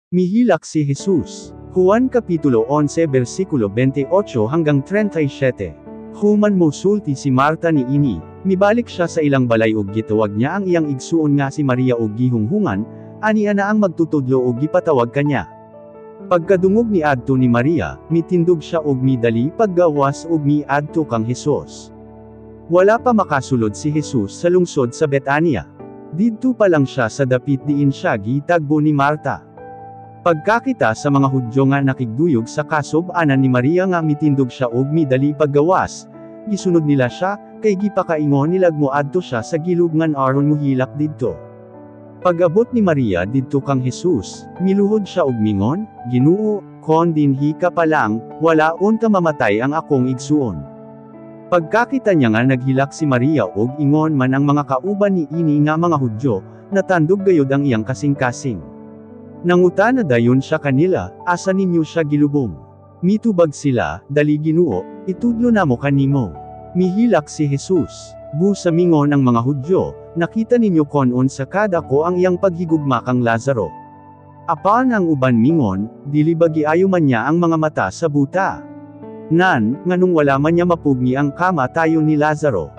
Mihilak si Jesus. Juan Kapitulo 11 versikulo 28 hanggang 37. Human mosulti si Marta ni ini, mibalik siya sa ilang balay ug gitawag niya ang iyang igsuon nga si Maria ug gihunghungan, aniya na ang magtutudlo ug gipatawag kanya. Pagkadungog ni adto ni Maria, mitindog siya ug midali paggawas ug miadto kang Hesus. Wala pa makasulod si Jesus sa lungsod sa Betania. Didto pa lang siya sa dapit diin siya gitagbo ni Marta. Pagkakita sa mga Hudyo nga nakigduyog sa kasob-anan ni Maria nga mitindog siya og midali paggawas, gisunod nila siya, kay gipakaingon nilag moadto siya sa gilubngan aron mohilak didto. Pag-abot ni Maria didto kang Jesus, miluhod siya og mingon, Ginoo, kon dinhi ka pa lang, walaon ka mamatay ang akong igsuon. Pagkakita niya nga naghilak si Maria og ingon man ang mga kauban ni ini nga mga Hudyo, natandog gayud ang iyang kasing-kasing. Nangutana dayon siya kanila, asa ninyo siya gilubong? Mitubag sila, dali Ginoo, itudlo namo kanimo. Mihilak si Jesus. Busa mingon ang mga Hudyo, nakita ninyo konon sa kada ko ang iyang paghigugma kang Lazaro. Apan ang uban mingon, dili bagi ayo man niya ang mga mata sa buta. Nganong wala man niya mapugni ang kamatayon ni Lazaro.